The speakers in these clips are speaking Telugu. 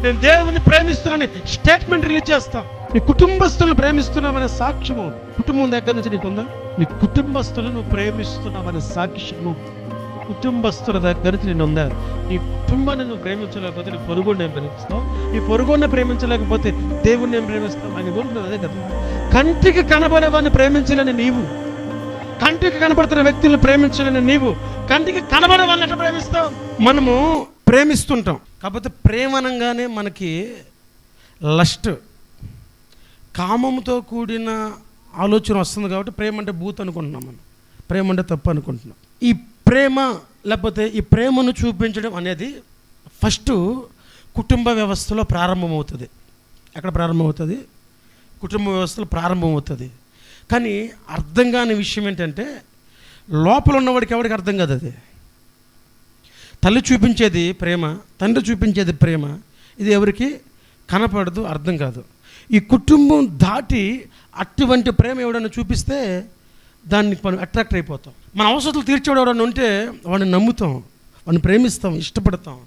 నేను దేవుని ప్రేమిస్తున్నానని స్టేట్మెంట్ రిలీజ్ చేస్తాం. నీ కుటుంబస్తులను ప్రేమిస్తున్నామనే సాక్ష్యము కుటుంబం దగ్గర నుంచి నీకుందా? నీ కుటుంబస్తులను నువ్వు ప్రేమిస్తున్నామనే సాక్ష్యము కుటుంబస్తుల దగ్గర నుంచి నేను ఉందా? నీ కుటుంబాన్ని నువ్వు ప్రేమించలేకపోతే నీ పొరుగుడిని ఏం ప్రేమిస్తావు? నీ పొరుగుడిని ప్రేమించలేకపోతే దేవుణ్ణి ఏం ప్రేమిస్తావు? ఆయన కోరుకున్నది అదే కదా. కంటికి కనబడే వాడిని ప్రేమించలేని నీవు, కంటికి కనబడుతున్న వ్యక్తులను ప్రేమించలేని నీవు కంటికి కనబడే వాళ్ళని ఎట్లా ప్రేమిస్తావు? మనము ప్రేమిస్తుంటాం, కాకపోతే ప్రేమనంగానే మనకి లస్ట్, కామంతో కూడిన ఆలోచన వస్తుంది. కాబట్టి ప్రేమ అంటే భూత్ అనుకుంటున్నాం, మనం ప్రేమ అంటే తప్పు అనుకుంటున్నాం. ఈ ప్రేమ లేకపోతే ఈ ప్రేమను చూపించడం అనేది ఫస్ట్ కుటుంబ వ్యవస్థలో ప్రారంభమవుతుంది. ఎక్కడ ప్రారంభమవుతుంది? కుటుంబ వ్యవస్థలో ప్రారంభమవుతుంది. కానీ అర్థం కాని విషయం ఏంటంటే లోపల ఉన్నవాడికి ఎవరికి అర్థం కాదు. అది తల్లి చూపించేది ప్రేమ, తండ్రి చూపించేది ప్రేమ, ఇది ఎవరికి కనపడదు, అర్థం కాదు. ఈ కుటుంబం దాటి అటువంటి ప్రేమ ఎవడన్నా చూపిస్తే దానికి మనం అట్రాక్ట్ అయిపోతాం. మన అవసరాలు తీర్చేవాడు ఎవడన్నా ఉంటే వాడిని నమ్ముతాం, వాడిని ప్రేమిస్తాం, ఇష్టపడతాం.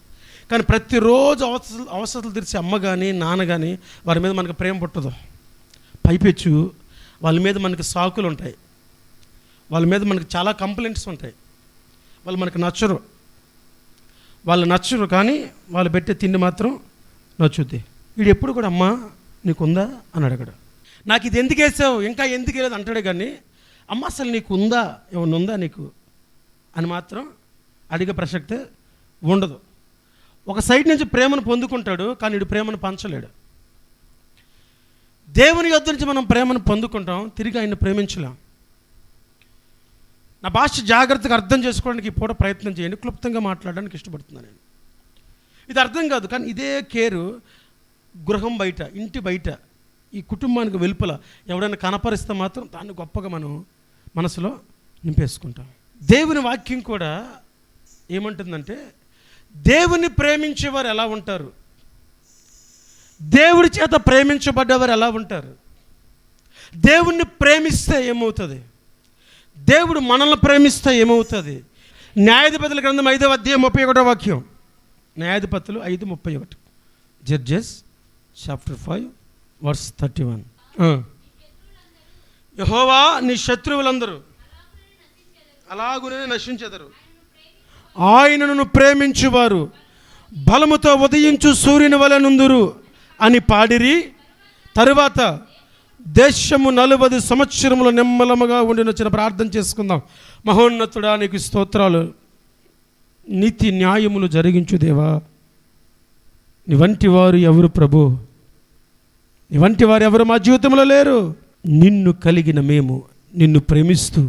కానీ ప్రతిరోజు అవసరాలు తీర్చే అమ్మ కానీ నాన్న కానీ వారి మీద మనకు ప్రేమ పుట్టదు. పైపెచ్చు వాళ్ళ మీద మనకి సాకులు ఉంటాయి, వాళ్ళ మీద మనకి చాలా కంప్లైంట్స్ ఉంటాయి. వాళ్ళు మనకు నచ్చరు, వాళ్ళు నచ్చరు, కానీ వాళ్ళు పెట్టే తిండి మాత్రం నచ్చుద్ది. వీడు ఎప్పుడు కూడా అమ్మ నీకుందా అని అడగడు. నాకు ఇది ఎందుకు వేసావు, ఇంకా ఎందుకు వేయలేదు అంటాడే, కానీ అమ్మ అసలు నీకు ఉందా, ఏమన్నా ఉందా నీకు అని మాత్రం అడిగే ప్రసక్తే ఉండదు. ఒక సైడ్ నుంచి ప్రేమను పొందుకుంటాడు, కానీ వీడు ప్రేమను పంచలేడు. దేవుని యొద్ద నుంచి మనం ప్రేమను పొందుకుంటాం, తిరిగి ఆయన ప్రేమించలేం. నా భాష జాగ్రత్తగా అర్థం చేసుకోవడానికి పూట ప్రయత్నం చేయండి. క్లుప్తంగా మాట్లాడడానికి ఇష్టపడుతున్నాను నేను. ఇది అర్థం కాదు, కానీ ఇదే కేరు గృహం బయట, ఇంటి బయట, ఈ కుటుంబానికి వెలుపల ఎవడైనా కనపరిస్తే మాత్రం దాన్ని గొప్పగా మనం మనసులో నింపేసుకుంటాం. దేవుని వాక్యం కూడా ఏమంటుందంటే దేవుని ప్రేమించేవారు ఎలా ఉంటారు, దేవుడి చేత ప్రేమించబడ్డవారు ఎలా ఉంటారు, దేవుణ్ణి ప్రేమిస్తే ఏమవుతుంది, దేవుడు మనల్ని ప్రేమిస్తే ఏమవుతుంది. న్యాయాధిపతుల గ్రంథం 5వ అధ్యాయం 31వ వాక్యం. న్యాయాధిపతులు 5:31. Judges chapter 5 verse 31. యెహోవా నీ శత్రువులందరూ అలాగునే నశించెదరు, ఆయనను ప్రేమించువారు బలముతో ఉదయించు సూర్యుని వలె నుందురు అని పాడిరి. తరువాత దేశము 40 సంవత్సరములు నిమ్మలముగా ఉండిన చిన్న ప్రార్థన చేసుకుందాం. మహోన్నతుడా నీకు స్తోత్రాలు, నీతి న్యాయములు జరిగించు దేవా. నీ వంటి వారు ఎవరు ప్రభు, నీ వంటి వారు ఎవరు మా జీవితంలో లేరు. నిన్ను కలిగిన మేము నిన్ను ప్రేమిస్తూ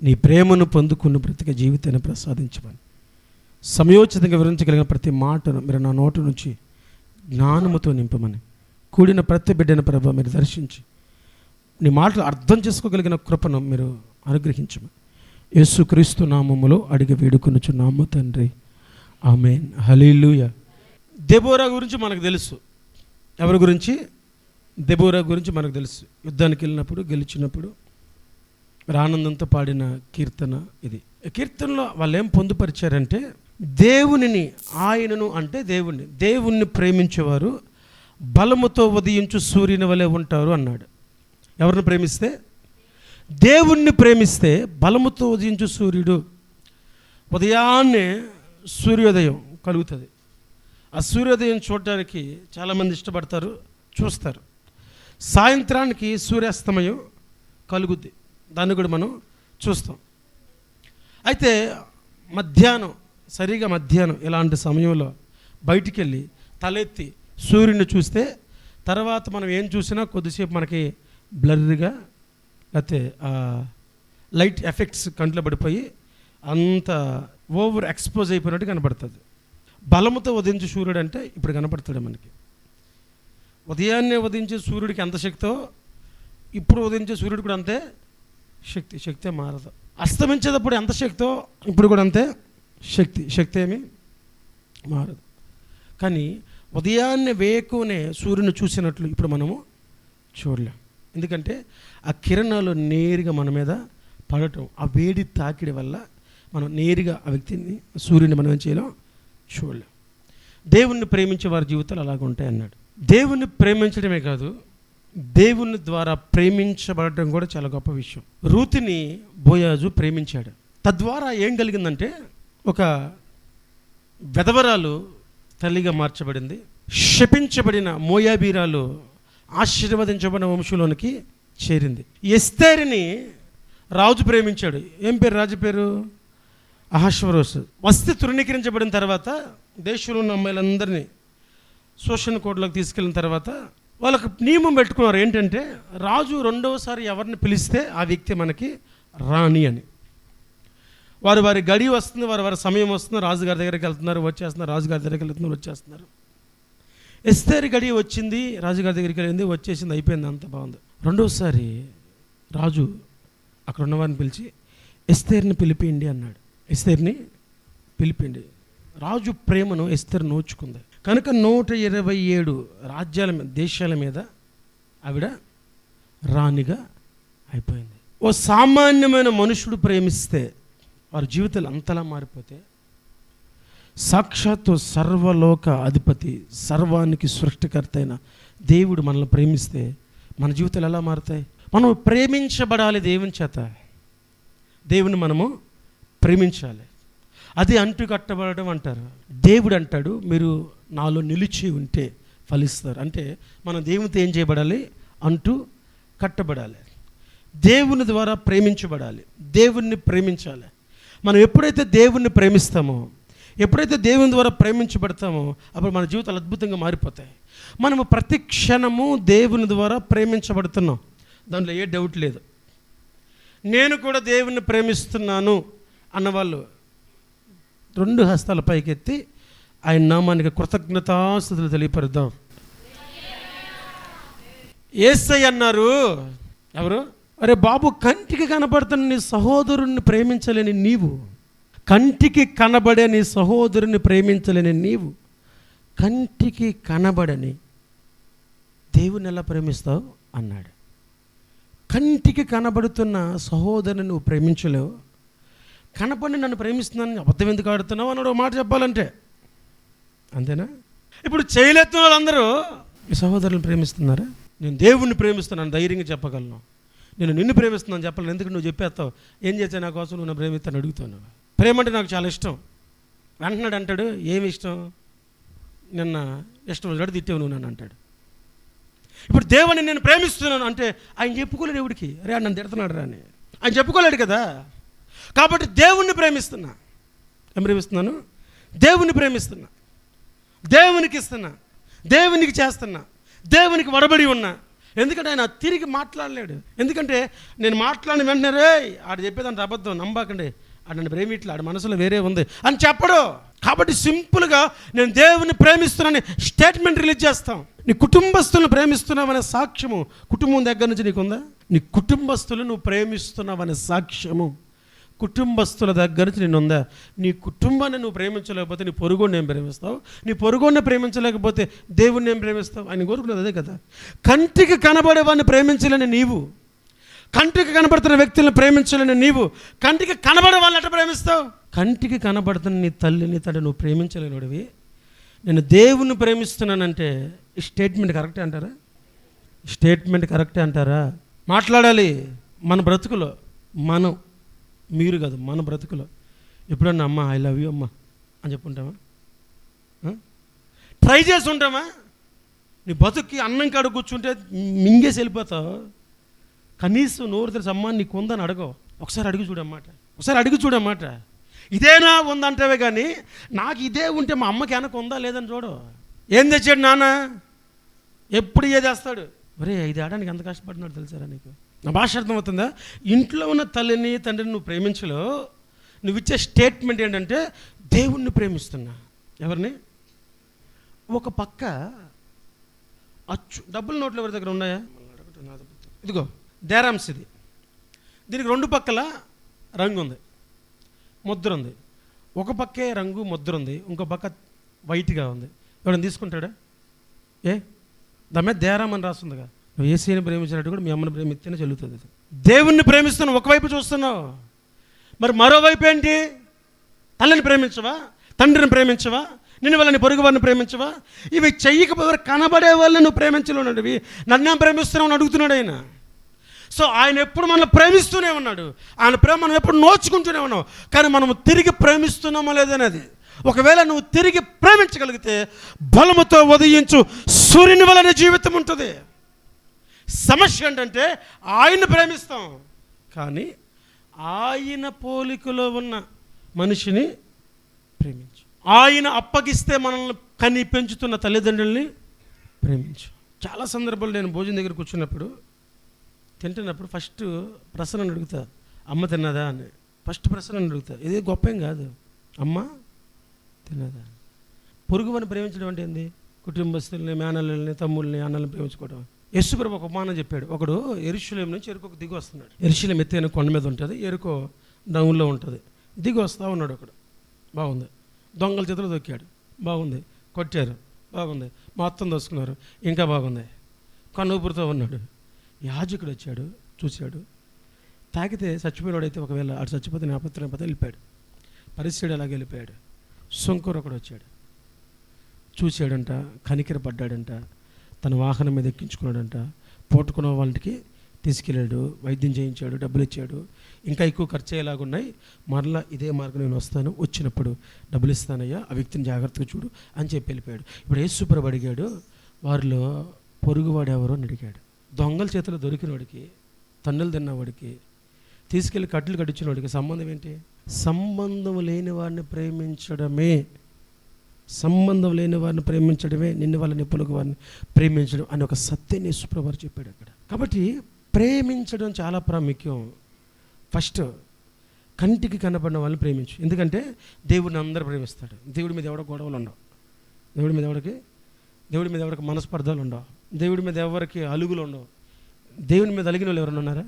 నీ ప్రేమను పొందుకున్న బ్రతిక జీవితాన్ని ప్రసాదించమని సమయోచితంగా వివరించగలిగిన ప్రతి మాటను మీరు నా నోటి నుంచి జ్ఞానముతో నింపమని, కూడిన ప్రతి బిడ్డను ప్రభు మీరు దర్శించి నీ మాటలు అర్థం చేసుకోగలిగిన కృపను మీరు అనుగ్రహించమని యేసుక్రీస్తు నామములో అడిగి వేడుకొనుచున్నాము తండ్రి, ఆమేన్. హల్లెలూయా. దెబోరా గురించి మనకు తెలుసు. ఎవరి గురించి? దెబోరా గురించి మనకు తెలుసు. యుద్ధానికి వెళ్ళినప్పుడు, గెలిచినప్పుడు మరి ఆనందంతో పాడిన కీర్తన ఇది. కీర్తనలో వాళ్ళు ఏం పొందుపరిచారంటే దేవునిని, ఆయనను అంటే దేవుణ్ణి ప్రేమించేవారు బలముతో ఉదయించు సూర్యుని వలె ఉంటారు అన్నాడు. ఎవరిని ప్రేమిస్తే? దేవుణ్ణి ప్రేమిస్తే బలముతో ఉదయించు సూర్యుడు. ఉదయాన్నే సూర్యోదయం కలుగుతుంది. ఆ సూర్యోదయం చూడటానికి చాలామంది ఇష్టపడతారు, చూస్తారు. సాయంత్రానికి సూర్యాస్తమయం కలుగుద్ది, దాన్ని కూడా మనం చూస్తాం. అయితే సరిగా మధ్యాహ్నం ఇలాంటి సమయంలో బయటికి వెళ్ళి తలెత్తి సూర్యుని చూస్తే తర్వాత మనం ఏం చూసినా కొద్దిసేపు మనకి బ్లర్గా లేకపోతే లైట్ ఎఫెక్ట్స్ కంట్లో పడిపోయి అంత ఓవర్ ఎక్స్పోజ్ అయిపోయినట్టు కనపడుతుంది. బలముతో ఉదయించే సూర్యుడు అంటే ఇప్పుడు కనపడతాడు మనకి. ఉదయాన్నే ఉదయించే సూర్యుడికి ఎంత శక్తో ఇప్పుడు ఉదయించే సూర్యుడు కూడా అంతే శక్తి మారదు. అస్తమించేటప్పుడు ఎంత శక్తో ఇప్పుడు కూడా అంతే శక్తి ఏమి మారదు. కానీ ఉదయాన్నే వేకునే సూర్యుని చూసినట్లు ఇప్పుడు మనము చూడలేం. ఎందుకంటే ఆ కిరణాలు నేరుగా మన మీద పడటం, ఆ వేడి తాకిడి వల్ల మనం నేరుగా ఆ వ్యక్తిని, సూర్యుని మనం ఏం చేయలేం, చూడలేం. దేవుణ్ణి ప్రేమించే వారి జీవితాలు అలాగ ఉంటాయి అన్నాడు. దేవుణ్ణి ప్రేమించడమే కాదు, దేవుని ద్వారా ప్రేమించబడటం కూడా చాలా గొప్ప విషయం. రూతుని బోయాజు ప్రేమించాడు. తద్వారా ఏం కలిగిందంటే ఒక వెధవరాలు తల్లిగా మార్చబడింది. శపించబడిన మోయాబీరాలు ఆశీర్వదించబడిన వంశంలోనికి చేరింది. ఎస్తేరుని రాజు ప్రేమించాడు. ఏం పేరు రాజు పేరు? అహష్వరోషు. వస్తీ తృణీకరించబడిన తర్వాత దేశంలో ఉన్న అమ్మాయిలందరినీ శోషణ కోటలోకి తీసుకెళ్ళిన తర్వాత వాళ్ళకు నియమం పెట్టుకున్నారు. ఏంటంటే రాజు రెండవసారి ఎవరిని పిలిస్తే ఆ వ్యక్తి మనకి రాణి అని. వారి గడి వస్తుంది, వారి సమయం వస్తుంది, రాజుగారి దగ్గరికి వెళ్తున్నారు, వచ్చేస్తున్నారు, రాజుగారి దగ్గరికి వెళ్తున్నారు, వచ్చేస్తున్నారు. ఎస్తేరు గడి వచ్చింది, రాజుగారి దగ్గరికి వెళ్ళింది, వచ్చేసింది, అయిపోయింది, అంత బాగుంది. రెండవసారి రాజు అక్కడ ఉన్నవారిని పిలిచి ఎస్తేరుని పిలిపిండి అన్నాడు. ఎస్తేరుని పిలిపిండి. రాజు ప్రేమను ఎస్తేరు నోచుకుంది కనుక 127 రాజ్యాల దేశాల మీద ఆవిడ రాణిగా అయిపోయింది. ఓ సామాన్యమైన మనుషుడు ప్రేమిస్తే వారి జీవితాలు అంతలా మారిపోతే, సాక్షాత్తు సర్వలోక అధిపతి, సర్వానికి సృష్టికర్త అయిన దేవుడు మనల్ని ప్రేమిస్తే మన జీవితాలు ఎలా మారుతాయి? మనం ప్రేమించబడాలి దేవుని చేత. దేవుని మనము ప్రేమించాలి. అది అంటు కట్టబడడం అంటారు. దేవుడు అంటాడు, మీరు నాలో నిలిచి ఉంటే ఫలిస్తారు. అంటే మనం దేవునితో ఏం చేయబడాలి? అంటు కట్టబడాలి. దేవుని ద్వారా ప్రేమించబడాలి. దేవుణ్ణి ప్రేమించాలి. మనం ఎప్పుడైతే దేవుణ్ణి ప్రేమిస్తామో, ఎప్పుడైతే దేవుని ద్వారా ప్రేమించబడతామో, అప్పుడు మన జీవితాలు అద్భుతంగా మారిపోతాయి. మనము ప్రతి క్షణము దేవుని ద్వారా ప్రేమించబడుతున్నాం, దాంట్లో ఏ డౌట్ లేదు. నేను కూడా దేవుణ్ణి ప్రేమిస్తున్నాను అన్నవాళ్ళు 2 హస్తాల పైకెత్తి ఆయన నామానికి కృతజ్ఞతాస్తుతులు తెలియపరుద్దాం. యేసయ్య అన్నారు, ఎవరు? అరే బాబు, కంటికి కనబడుతున్న నీ సహోదరుణ్ణి ప్రేమించలేని నీవు, కంటికి కనబడే నీ సహోదరుని ప్రేమించలేని నీవు, కంటికి కనబడని దేవుని ఎలా ప్రేమిస్తావు అన్నాడు. కంటికి కనబడుతున్న సహోదరుని నువ్వు ప్రేమించలేవు, కనపడి నన్ను ప్రేమిస్తున్నాను అబద్ధం ఎందుకు ఆడుతున్నావు అన్నాడు. మాట చెప్పాలంటే అంతేనా? ఇప్పుడు చేయలేతున్న వాళ్ళందరూ మీ సహోదరులను ప్రేమిస్తున్నారా? నేను దేవుణ్ణి ప్రేమిస్తున్నాను ధైర్యంగా చెప్పగలను. నేను నిన్ను ప్రేమిస్తున్నాను చెప్పాలను. ఎందుకు నువ్వు చెప్పేస్తావు? ఏం చేస్తావు నా కోసం? నువ్వు నా ప్రేమిస్తాను అడుగుతాను. ప్రేమ అంటే నాకు చాలా ఇష్టం అంటున్నాడు. అంటాడు, ఏమి ఇష్టం? నిన్న ఇష్టం వచ్చినట్టు తిట్టేవు నువ్వు నన్ను అంటాడు. ఇప్పుడు దేవుని నేను ప్రేమిస్తున్నాను అంటే ఆయన చెప్పుకోలేడు ఎవడికి. అరే నన్ను తిడుతున్నాడు రా అని ఆయన చెప్పుకోలేడు కదా. కాబట్టి దేవుణ్ణి ప్రేమిస్తున్నా. ఏం ప్రేమిస్తున్నాను? దేవుణ్ణి ప్రేమిస్తున్నా, దేవునికి ఇస్తున్నా, దేవునికి చేస్తున్నా, దేవునికి వడబడి ఉన్నా. ఎందుకంటే ఆయన తిరిగి మాట్లాడలేడు. ఎందుకంటే నేను మాట్లాడిన వెంటనే రే ఆడు చెప్పేదాన్ని అబద్ధం నమ్మకండి, ఆడు నన్ను ప్రేమిట్లా, ఆడ మనసులో వేరే ఉంది అని చెప్పడు. కాబట్టి సింపుల్గా నేను దేవుని ప్రేమిస్తున్నాను స్టేట్మెంట్ రిలీజ్ చేస్తాం. నీ కుటుంబస్తులను ప్రేమిస్తున్నావనే సాక్ష్యము కుటుంబం దగ్గర నుంచి నీకుందా? నీ కుటుంబస్తులు నువ్వు ప్రేమిస్తున్నావనే సాక్ష్యము కుటుంబస్తుల దగ్గర నుంచి నేను ఉందా? నీ కుటుంబాన్ని నువ్వు ప్రేమించలేకపోతే నీ పొరుగుని ఏం ప్రేమిస్తావు? నీ పొరుగుని ప్రేమించలేకపోతే దేవుణ్ణి ఏం ప్రేమిస్తావు? ఆయన కోరుకునేది అదే కదా. కంటికి కనబడే వాడిని ప్రేమించలేని నీవు, కంటికి కనబడుతున్న వ్యక్తులను ప్రేమించలేని నీవు, కంటికి కనబడే వాళ్ళని ఎట్లా ప్రేమిస్తావు? కంటికి కనబడుతున్న నీ తల్లిని తండ్రి నువ్వు ప్రేమించలేనివాడివి. నేను దేవుణ్ణి ప్రేమిస్తున్నానంటే ఈ స్టేట్మెంట్ కరెక్టే అంటారా? స్టేట్మెంట్ కరెక్టే అంటారా? మాట్లాడాలి. మన బ్రతుకులో మనం, మీరు కాదు, మన బ్రతుకులో ఎప్పుడన్నా అమ్మ ఐ లవ్ యూ అమ్మ అని చెప్పుంటామా? ట్రై చేసి ఉంటామా? నీ బతుక్కి అన్నం కాడ కూర్చుంటే మింగేసి వెళ్ళిపోతావు. కనీసం నోరు తెలిసి అమ్మ నీకు ఉందని అడగవు. ఒకసారి అడిగి చూడమాట, ఒకసారి అడిగి చూడమాట. ఇదేనా ఉందంటావే కానీ నాకు ఇదే ఉంటే మా అమ్మకి వెనక ఉందా లేదని చూడు. ఏం తెచ్చాడు నాన్న? ఎప్పుడు ఏదేస్తాడు? ఒరే 5 ఏడానికి ఎంత కష్టపడినాడు తెలుసారా నీకు? నా భాష అర్థమవుతుందా? ఇంట్లో ఉన్న తల్లిని తండ్రిని నువ్వు ప్రేమించలేవు. నువ్వు ఇచ్చే స్టేట్మెంట్ ఏంటంటే దేవుణ్ణి ప్రేమిస్తున్నా. ఎవరిని? ఒక పక్క డబ్బుల నోట్లు ఎవరి దగ్గర ఉన్నాయా? ఇదిగో డేరామ్స్ ఇది. దీనికి 2 పక్కల రంగు ఉంది, ముద్ర ఉంది. ఒక పక్కే రంగు ముద్ర ఉంది, ఇంకో పక్క వైట్గా ఉంది. ఎవరైనా తీసుకుంటాడా? దాని మీద డేరామ్ అని రాస్తుందిగా. నువ్వు ఏసీని ప్రేమించినట్టు కూడా మీ అమ్మని ప్రేమిస్తేనే చెల్లుతుంది. దేవుణ్ణి ప్రేమిస్తున్నావు, ఒకవైపు చూస్తున్నావు. మరి మరోవైపు ఏంటి? తల్లిని ప్రేమించవా? తండ్రిని ప్రేమించవా? నిన్ను వాళ్ళని పొరుగు వారిని ప్రేమించవా? ఇవి చెయ్యకపోతే కనబడే వాళ్ళని నువ్వు ప్రేమించలేనవి, నన్ను ప్రేమిస్తున్నావు అని అడుగుతున్నాడు ఆయన. సో ఆయన ఎప్పుడు మనల్ని ప్రేమిస్తూనే ఉన్నాడు. ఆయన ప్రేమ మనం ఎప్పుడు నోచుకుంటూనే ఉన్నాం. కానీ మనం తిరిగి ప్రేమిస్తున్నామో లేదనేది. ఒకవేళ నువ్వు తిరిగి ప్రేమించగలిగితే బలముతో ఉదయించు సూర్యుని వలన జీవితం ఉంటుంది. సమస్య ఏంటంటే ఆయన ప్రేమిస్తాం, కానీ ఆయన పోలికలో ఉన్న మనిషిని ప్రేమించు. ఆయన అప్పగిస్తే మనల్ని కని పెంచుతున్న తల్లిదండ్రుల్ని ప్రేమించు. చాలా సందర్భాలు నేను భోజనం దగ్గర కూర్చున్నప్పుడు తింటున్నప్పుడు ఫస్ట్ ప్రశ్న అడుగుతా, అమ్మ తిన్నదా అని. ఫస్ట్ ప్రశ్న అడుగుతా. ఇది గొప్ప ఏం కాదు, అమ్మ తిన్నదా. పొరుగువని ప్రేమించడం అంటే ఏంది? కుటుంబస్తుల్ని, మేనల్ని, తమ్ముళ్ళని, అన్నల్ని ప్రేమించుకోవడం. యేసుప్రభు ఒక ఉపమానం చెప్పాడు. ఒకడు యెరూషలేము నుంచి ఎరుకోకు దిగి వస్తున్నాడు. యెరూషలేము ఎత్తైన కొండ మీద ఉంటుంది, ఎరుకో డౌన్లో ఉంటుంది. దిగి వస్తూ ఉన్నాడు ఒకడు. బాగుంది. దొంగల చేతులు దొక్కాడు, బాగుంది. కొట్టారు, బాగుంది. మొత్తం దోసుకున్నారు, ఇంకా బాగుంది. కన్నూపురుతో ఉన్నాడు. యాజకుడు వచ్చాడు, చూశాడు. తాకితే చచ్చిపోయినాడైతే ఒకవేళ అటు చచ్చిపోతే నేపథ్యం వెళ్ళిపోయాడు. పరిస్థితి అలాగే వెళ్ళిపోయాడు. సొంకూరు ఒకడు వచ్చాడు, చూశాడంట, కనికెర పడ్డాడంట, తన వాహనం మీద ఎక్కించుకున్నాడంట. పోట్టుకున్న వాళ్ళకి తీసుకెళ్ళాడు, వైద్యం చేయించాడు, డబ్బులు ఇచ్చాడు. ఇంకా ఎక్కువ ఖర్చు అయ్యేలాగున్నాయి, మరలా ఇదే మార్గం నేను వస్తాను, వచ్చినప్పుడు డబ్బులు ఇస్తానయ్యా, ఆ వ్యక్తిని జాగ్రత్తగా చూడు అని చెప్పి వెళ్ళిపోయాడు. ఇప్పుడు యేసుప్రభు అడిగాడు, వారిలో పొరుగువాడు ఎవరో అని అడిగాడు. దొంగల చేతిలో దొరికినవాడికి, తన్నులు తిన్నవాడికి, తీసుకెళ్ళి కట్లు కట్టించిన వాడికి సంబంధం ఏంటి? సంబంధం లేని వారిని ప్రేమించడమే, సంబంధం లేని వారిని ప్రేమించడమే నిన్ను వాళ్ళని పొరుగు వారిని ప్రేమించడం అని ఒక సత్యాన్ని యేసుప్రభు చెప్పాడు అక్కడ. కాబట్టి ప్రేమించడం చాలా ప్రాముఖ్యం. ఫస్ట్ కంటికి కనపడిన వాళ్ళని ప్రేమించు. ఎందుకంటే దేవుడిని అందరూ ప్రేమిస్తాడు. దేవుడి మీద ఎవడో గొడవలు ఉండవు, దేవుడి మీద ఎవరికి మనస్పర్ధలు ఉండవు, దేవుడి మీద ఎవరికి అలుగులు ఉండవు. దేవుడి మీద అలిగిన వాళ్ళు ఎవరైనా ఉన్నారా?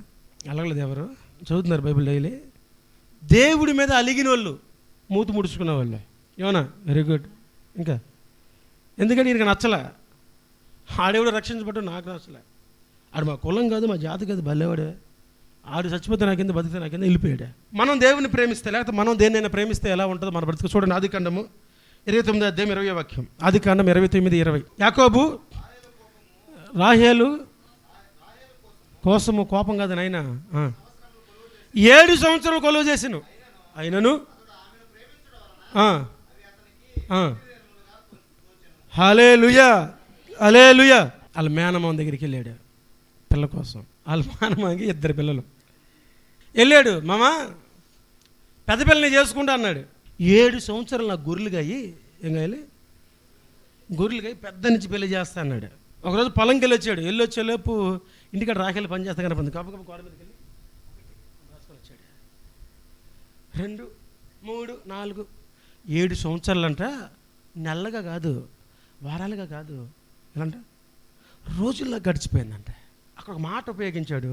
అలగలేదు. ఎవరు చదువుతున్నారు బైబిల్ డైలీ? దేవుడి మీద అలిగిన వాళ్ళు, మూతి ముడుచుకున్న వాళ్ళు. ఏమన్నా వెరీ గుడ్. ఇంకా ఎందుకంటే ఈయనకి నచ్చలే, ఆడేవాడు రక్షించబట్టు నాకు నచ్చలే, ఆడు మా కులం కాదు, మా జాతి కాదు, భలేవాడే, ఆడు చచ్చిపోతే నాకింద, బతికితే నాకింద, వెళ్ళిపోయాడు. మనం దేవుని ప్రేమిస్తే, లేకపోతే మనం దేన్నైనా ప్రేమిస్తే ఎలా ఉంటుందో మన బ్రతుకు చూడండి. ఆదికాండము 29 అధ్యాయం 20 వాక్యం. ఆదికాండం 29:20. యాకోబు రాహేలు కోసము కోపం కాదు నాయన, 7 సంవత్సరాలు కొలువ చేసాను, అయినను హల్లెలూయా హల్లెలూయా. వాళ్ళ మేనమామ దగ్గరికి వెళ్ళాడు పిల్ల కోసం. వాళ్ళ మేనమామకి 2 పిల్లలు. వెళ్ళాడు, మామ పెద్ద పిల్లని చేసుకుంటా అన్నాడు. 7 సంవత్సరాలు నాకు గొర్రెలు గాయి, ఏం కాయాలి, గొర్రెలు గాయి పెద్ద నుంచి పెళ్లి చేస్తా అన్నాడు. ఒకరోజు పొలంకి వచ్చాడు. వచ్చేలోపు ఇంటికాడ రాఖీలు పని చేస్తా కనపడింది. కప్ప గోడ మీదకి వెళ్ళి రాసుకొని వచ్చాడు. 2, 3, 4, 7 సంవత్సరాలంట. నెలలుగా కాదు, వారాలుగా కాదు, ఎలాంట రోజుల్లో గడిచిపోయిందంట. అక్కడ ఒక మాట ఉపయోగించాడు,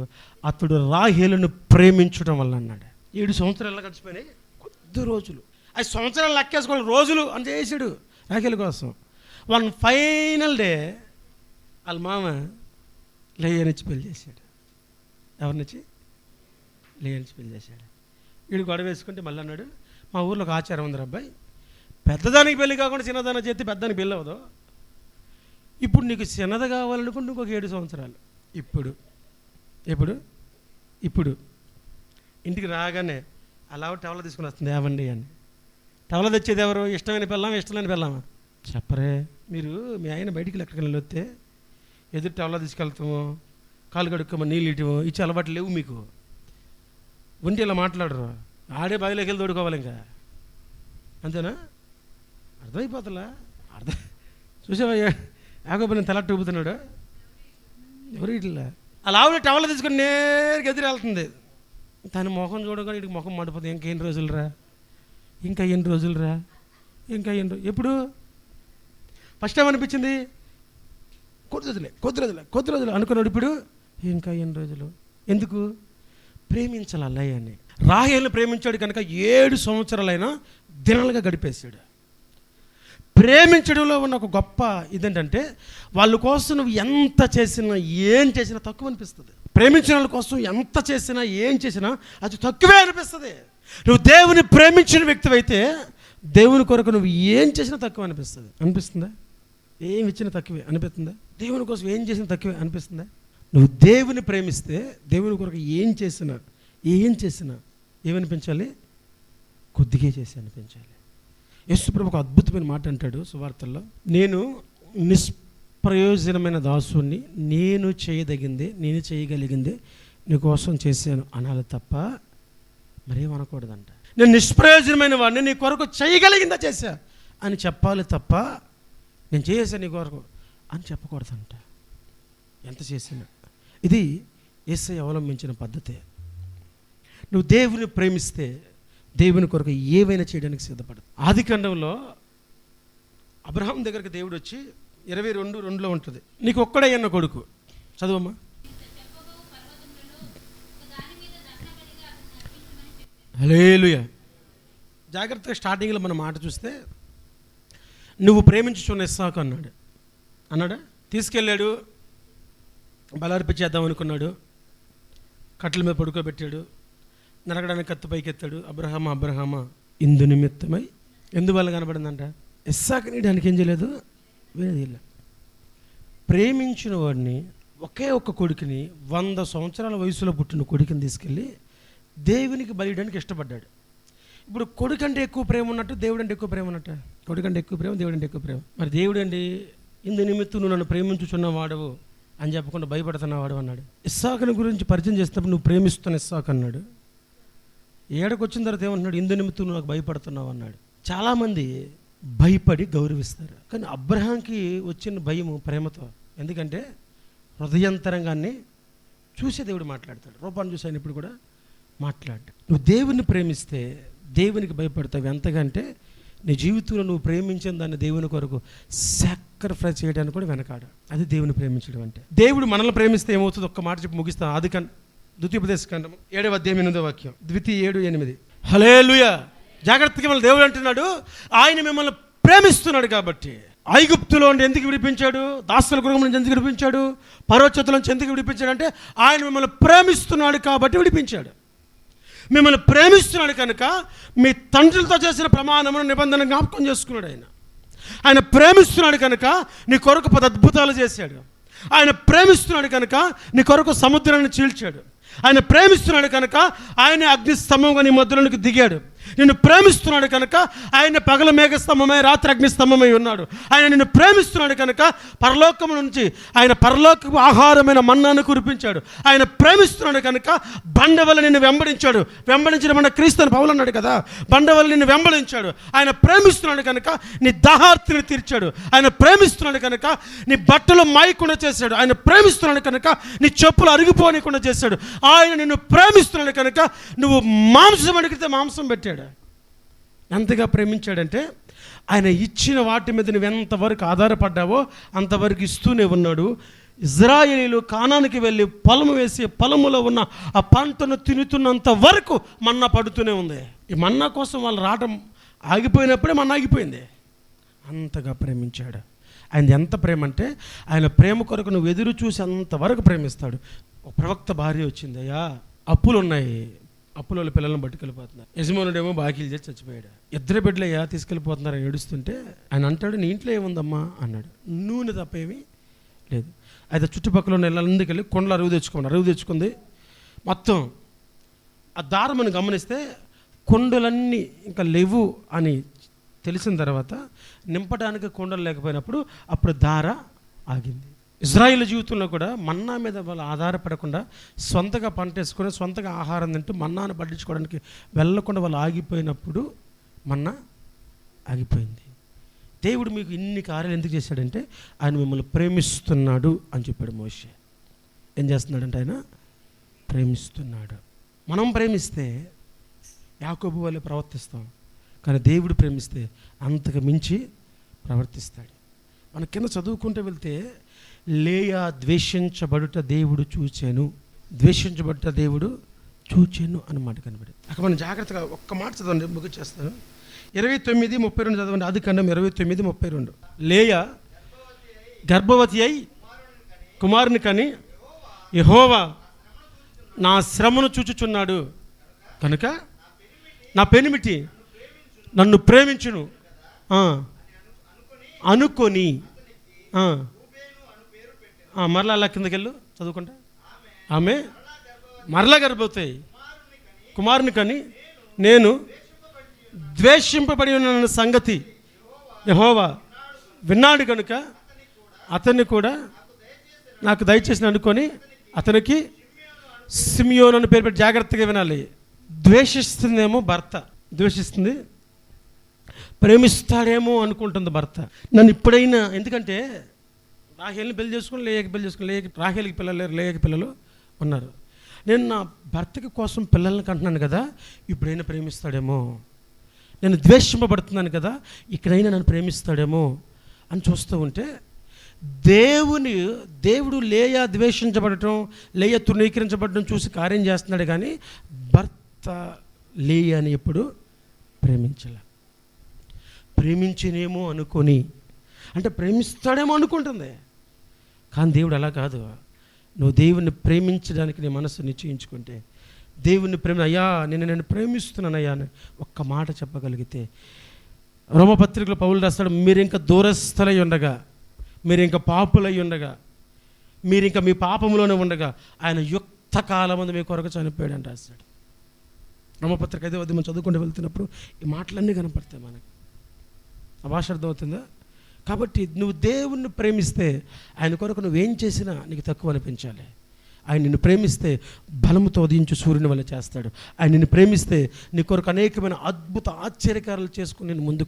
అతడు రాహేలును ప్రేమించడం వల్ల అన్నాడు. 7 సంవత్సరాలు గడిచిపోయినాయి, కొద్ది రోజులు. 5 సంవత్సరాలు లెక్కేసుకోవాలి, రోజులు అని చేసాడు రాహేలు కోసం. వన్ ఫైనల్ డే వాళ్ళ మామ లేయనిచ్చి పెళ్లి చేశాడు. ఎవరినిచ్చి? లేయనిచ్చి పెళ్లి చేశాడు. వీడు గొడవ వేసుకుంటే మళ్ళీ అన్నాడు, మా ఊర్లో ఒక ఆచారం ఉంది అబ్బాయి, పెద్దదానికి పెళ్ళి కాకుండా చిన్నదానికి చేస్తే పెద్దదానికి పెళ్ళి అవ్వదు. ఇప్పుడు నీకు చిన్నది కావాలనుకుంటే ఇంకొక 7 సంవత్సరాలు. ఇప్పుడు ఇంటికి రాగానే అలా టవల తీసుకుని వస్తుంది, ఏవండి అని. టవల తెచ్చేది ఎవరు? ఇష్టమైన పిల్లమా, ఇష్టమైన పిల్లమా? చెప్పరే. మీరు మీ ఆయన బయటికి ఎక్కడికి వెళ్ళొస్తే ఎదురు టవల తీసుకెళ్తాము, కాలు కడుక్కోమని నీళ్ళు ఇవ్వము, ఇచ్చే అలవాట్లు లేవు మీకు. ఒంటి ఇలా మాట్లాడరు, ఆడే బావిలోకి వెళ్ళి తోడుకోవాలి ఇంకా, అంతేనా? అర్థమైపోతుందా? చూసావా యాకోబు నేను తలట్టు ఊపుతున్నాడు, ఎవరు ఇట్లా. అలా ఆవిడ టవల తీసుకొని నేరుగా ఎదురు వెళ్తుంది. తన మొహం చూడగానే ఇటు మొహం మండిపోతుంది. ఇంకా ఎన్ని రోజులు రా. ఎప్పుడు ఫస్ట్ టైం అనిపించింది కొద్ది రోజులే అనుకున్నాడు. ఇప్పుడు ఇంకా ఎన్ని రోజులు? ఎందుకు? ప్రేమించాలి అల్లయ్యని. రాహేలుని ప్రేమించాడు కనుక 7 సంవత్సరాలైనా దినాలుగా గడిపేశాడు. ప్రేమించడంలో ఉన్న ఒక గొప్ప ఇదేంటంటే, వాళ్ళ కోసం నువ్వు ఎంత చేసినా ఏం చేసినా తక్కువ అనిపిస్తుంది. ప్రేమించిన వాళ్ళ కోసం ఎంత చేసినా ఏం చేసినా అది తక్కువే అనిపిస్తుంది. నువ్వు దేవుని ప్రేమించిన వ్యక్తి అయితే దేవుని కొరకు నువ్వు ఏం చేసినా తక్కువ అనిపిస్తుందా? ఏం ఇచ్చినా తక్కువే అనిపిస్తుందా? దేవుని కోసం ఏం చేసినా తక్కువే అనిపిస్తుందా? నువ్వు దేవుని ప్రేమిస్తే దేవుని కొరకు ఏం చేసినా ఏమనిపించాలి? కొద్దిగా చేసి అనిపించాలి. యేసుప్రభు ఒక అద్భుతమైన మాట అంటాడు సువార్తల్లో, నేను నిష్ప్రయోజనమైన దాసుని, నేను చేయగలిగిందే నీ కోసం చేశాను అనాలి తప్ప మరేం అనకూడదంట. నేను నిష్ప్రయోజనమైన వాడిని, నీ కొరకు చేయగలిగిందా చేశా అని చెప్పాలి తప్ప నేను చేసా నీ కొరకు అని చెప్పకూడదంట. ఎంత చేసినా ఇది యేసయ్య అవలంబించిన పద్ధతే. నువ్వు దేవుని ప్రేమిస్తే దేవుని కొరకు ఏవైనా చేయడానికి సిద్ధపడదు. ఆదికాండంలో అబ్రహాం దగ్గరికి దేవుడు వచ్చి 22:2 ఉంటుంది, నీకు ఒక్కడే అన్న కొడుకు. చదువమ్మా. హల్లెలూయా. జాగ్రత్తగా స్టార్టింగ్లో మన మాట చూస్తే, నువ్వు ప్రేమించుచున్న ఇస్సాకు అన్నాడా? తీసుకెళ్ళాడు, బలార్పించేద్దాం అనుకున్నాడు, కట్టెల మీద పడుకోబెట్టాడు, నరకడానికి కత్తి పైకెత్తాడు. అబ్రహామా ఇందు నిమిత్తమై ఎందువల్ల కనబడిందంట? ఇస్సాకు నీడానికి ఏం చేయలేదు, వేరేది ఇలా. ప్రేమించిన వాడిని, ఒకే ఒక్క కొడుకుని, 100 సంవత్సరాల వయసులో పుట్టిన కొడుకుని తీసుకెళ్ళి దేవునికి బలియడానికి ఇష్టపడ్డాడు. ఇప్పుడు కొడుకు అంటే ఎక్కువ ప్రేమ ఉన్నట్టు, దేవుడు అంటే ఎక్కువ ప్రేమ ఉన్నట్టు? కొడుకు అంటే ఎక్కువ ప్రేమ, దేవుడు అంటే ఎక్కువ ప్రేమ. మరి దేవుడు అండి, ఇందు నిమిత్తం నువ్వు నన్ను ప్రేమించుచున్నవాడవు అని చెప్పకుండా భయపడుతున్నవాడు అన్నాడు. ఇస్సాకుని గురించి పరిచయం చేసినప్పుడు నువ్వు ప్రేమిస్తున్న ఇస్సాకు అన్నాడు. ఏడకు వచ్చిన తర్వాత ఏమంటున్నాడు? ఇందు నిమిత్తం నువ్వు నాకు భయపడుతున్నావు అన్నాడు. చాలామంది భయపడి గౌరవిస్తారు, కానీ అబ్రహాంకి వచ్చిన భయము ప్రేమతో. ఎందుకంటే హృదయంతరంగాన్ని చూసే దేవుడు మాట్లాడతాడు, రూపాన్ని చూసి ఆయన ఇప్పుడు కూడా మాట్లాడు. నువ్వు దేవుని ప్రేమిస్తే దేవునికి భయపడతావు. ఎంతకంటే నీ జీవితంలో నువ్వు ప్రేమించిన దాన్ని దేవుని కొరకు సాక్రిఫైస్ చేయడానికి కూడా వెనకాడు. అది దేవుని ప్రేమించడం అంటే. దేవుడు మనల్ని ప్రేమిస్తే ఏమవుతుంది? ఒక్క మాట చెప్పి ముగిస్తాను. ద్వితీయోపదేశకాండము 7వ అధ్యాయం 8వ వాక్యం. 7:8. హల్లెలూయా. జాగ్రత్తగా మన దేవుడు అంటున్నాడు, ఆయన మిమ్మల్ని ప్రేమిస్తున్నాడు కాబట్టి. ఐగుప్తులో నుండి ఎందుకు విడిపించాడు? దాసుల గృహం నుంచి ఎందుకు విడిపించాడు? ఫరో చేతుల నుంచి ఎందుకు విడిపించాడు? అంటే ఆయన మిమ్మల్ని ప్రేమిస్తున్నాడు కాబట్టి విడిపించాడు. మిమ్మల్ని ప్రేమిస్తున్నాడు కనుక మీ తండ్రులతో చేసిన ప్రమాణమును, నిబంధన జ్ఞాపకం చేసుకున్నాడు. ఆయన ప్రేమిస్తున్నాడు కనుక నీ కొరకు 10 అద్భుతాలు చేశాడు. ఆయన ప్రేమిస్తున్నాడు కనుక నీ కొరకు సముద్రాన్ని చీల్చాడు. ఆయన ప్రేమిస్తున్నాడు కనుక ఆయన అగ్నిస్తంభంగా నీ మధ్యలోనికి దిగాడు. నిన్ను ప్రేమిస్తున్నాడు కనుక ఆయన పగల మేఘస్తంభమై రాత్రి అగ్నిస్తంభమై ఉన్నాడు. ఆయన నిన్ను ప్రేమిస్తున్నాడు కనుక పరలోకము నుంచి ఆయన పరలోకపు ఆహారమైన మన్నాను కురిపించాడు. ఆయన ప్రేమిస్తున్నాడు కనుక బండ వల్ల నిన్ను వెంబడించిన మన క్రీస్తుని పౌలు అన్నాడు కదా, బండ వల్ల నిన్ను వెంబడించాడు. ఆయన ప్రేమిస్తున్నాడు కనుక నీ దాహార్తిని తీర్చాడు. ఆయన ప్రేమిస్తున్నాడు కనుక నీ బట్టలు మాయకుండా చేశాడు. ఆయన ప్రేమిస్తున్నాడు కనుక నీ చెప్పులు అరిగిపోనికుండా చేశాడు. ఆయన నిన్ను ప్రేమిస్తున్నాడు కనుక నువ్వు మాంసం అడిగితే మాంసం పెట్టాడు. ఎంతగా ప్రేమించాడంటే ఆయన ఇచ్చిన వాటి మీద నువ్వు ఎంతవరకు ఆధారపడ్డావో అంతవరకు ఇస్తూనే ఉన్నాడు. ఇజ్రాయేలీలు కానానికి వెళ్ళి పొలము వేసి పొలములో ఉన్న ఆ పంటను తినుతున్నంత వరకు మన్నా పడుతూనే ఉంది. ఈ మన్నా కోసం వాళ్ళు రావడం ఆగిపోయినప్పుడే మన్నా ఆగిపోయింది. అంతగా ప్రేమించాడు. ఆయన ఎంత ప్రేమ అంటే ఆయన ప్రేమ కొరకు నువ్వు ఎదురు చూసి అంతవరకు ప్రేమిస్తాడు. ఒక ప్రవక్త భార్య వచ్చింది, అయ్యా అప్పులు ఉన్నాయి, అప్పుల వాళ్ళ పిల్లలను పట్టుకెళ్ళిపోతున్నారు, యజమానుడేమో బాకీలు చేసి చచ్చిపోయాడు, 2 బిడ్డలయ్యా తీసుకెళ్ళిపోతున్నారని ఏడుస్తుంటే ఆయన అంటాడు, నీ ఇంట్లో ఏముందమ్మా అన్నాడు. నూనె తప్ప ఏమీ లేదు. అయితే చుట్టుపక్కల ఉన్న ఇళ్ళందుకు వెళ్ళి కొండలు అరువు తెచ్చుకుంది. మొత్తం ఆ దారమని గమనిస్తే కొండలన్నీ ఇంకా లేవు అని తెలిసిన తర్వాత నింపడానికి కొండలు లేకపోయినప్పుడు అప్పుడు దార ఆగింది. ఇజ్రాయేల్ జీవితంలో కూడా మన్నా మీద వాళ్ళు ఆధారపడకుండా సొంతగా పంట వేసుకొని సొంతగా ఆహారం తింటూ మన్నాను పట్టించుకోవడానికి వెళ్ళకుండా వాళ్ళు ఆగిపోయినప్పుడు మన్నా ఆగిపోయింది. దేవుడు మీకు ఇన్ని కార్యాలు ఎందుకు చేశాడంటే ఆయన మిమ్మల్ని ప్రేమిస్తున్నాడు అని చెప్పాడు మోషే. ఏం చేస్తున్నాడంటే ఆయన ప్రేమిస్తున్నాడు. మనం ప్రేమిస్తే యాకోబు వల్లే ప్రవర్తిస్తాం, కానీ దేవుడు ప్రేమిస్తే అంతకు మించి ప్రవర్తిస్తాడు. మన కింద చదువుకుంటూ వెళ్తే లేయా ద్వేషించబడుట దేవుడు చూచాను, ద్వేషించబడుట దేవుడు చూచాను అన్నమాట కనబడింది. అక్కడ మనం జాగ్రత్తగా ఒక్క మాట చదవండి, ముగిచేస్తాను. 29:32 చదవండి. ఆదికాండం 29:32. లేయా గర్భవతి అయి కుమారుని కని యెహోవా నా శ్రమను చూచుచున్నాడు కనుక నా పెనిమిటి నన్ను ప్రేమించును అనుకొని మరలా అలా కిందకి వెళ్ళు చదువుకుంటా. ఆమె మరలా గర్భవతి కుమారుని కని నేను ద్వేషింపబడి ఉన్న సంగతి యెహోవా విన్నాడు కనుక అతన్ని కూడా నాకు దయచేసి అనుకొని అతనికి సిమియోను అని పేరు పెట్టి జాగ్రత్తగా వినాలి. ద్వేషిస్తుందేమో భర్త, ద్వేషిస్తుంది, ప్రేమిస్తాడేమో అనుకుంటుంది భర్త. నన్ను ఇప్పుడైనా, ఎందుకంటే రాహేల్ని పెళ్లి చేసుకుని లేయకి పెళ్లి చేసుకుని రాహేల్కి పిల్లలు లేరు, లేయకి పిల్లలు ఉన్నారు. నేను నా భర్తకి కోసం పిల్లల్ని కంటున్నాను కదా, ఇప్పుడైనా ప్రేమిస్తాడేమో, నేను ద్వేషింపబడుతున్నాను కదా, ఇక్కడైనా నన్ను ప్రేమిస్తాడేమో అని చూస్తూ ఉంటే దేవుడు లేయా ద్వేషించబడటం, లేయా తృణీకరించబడటం చూసి కార్యం చేస్తున్నాడు. కానీ భర్త లేయాని ఎప్పుడు ప్రేమించినేమో అనుకొని, అంటే ప్రేమిస్తాడేమో అనుకుంటుంది. కానీ దేవుడు అలా కాదు. నువ్వు దేవుణ్ణి ప్రేమించడానికి నీ మనసు నిశ్చయించుకుంటే, దేవుణ్ణి అయ్యా నేను ప్రేమిస్తున్నానయ్యా అని ఒక్క మాట చెప్పగలిగితే, రోమపత్రికలో పౌలు రాస్తాడు, మీరు ఇంకా దూరస్థులై ఉండగా, మీరు ఇంకా పాపులై ఉండగా, మీరు ఇంకా మీ పాపంలోనే ఉండగా ఆయన యుక్త కాలమందు మీ కొరకు చనిపోయాడు అని రాస్తాడు. రోమపత్రిక 5వ అధ్యాయం మనం చదువుకుంటూ వెళ్తున్నప్పుడు ఈ మాటలన్నీ కనపడతాయి మనకి. ఆ భాష అర్థమవుతుందా? కాబట్టి నువ్వు దేవుణ్ణి ప్రేమిస్తే ఆయన కొరకు నువ్వేం చేసినా నీకు తక్కువ అనిపించాలి. ఆయన నిన్ను ప్రేమిస్తే బలముతో ఉదయించు సూర్యుని వల్ల చేస్తాడు. ఆయన నిన్ను ప్రేమిస్తే నీ కొరకు అనేకమైన అద్భుత ఆశ్చర్యకారాలు చేసుకుని నేను ముందు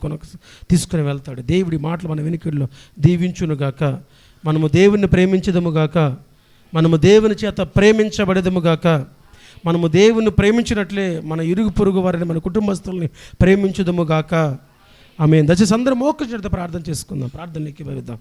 తీసుకుని వెళ్తాడు. దేవుడి మాటలు మన వెనుకల్లో దీవించునుగాక. మనము దేవుణ్ణి ప్రేమించదముగాక, మనము దేవుని చేత ప్రేమించబడదముగాక, మనము దేవుణ్ణి ప్రేమించినట్లే మన ఇరుగు పొరుగు వారిని, మన కుటుంబస్తుల్ని ప్రేమించుదముగాక. ఆమేన్. దయచేసి అందరూ మోకరించి ప్రార్థన చేసుకుందాం. ప్రార్థనకి వెళ్దాం.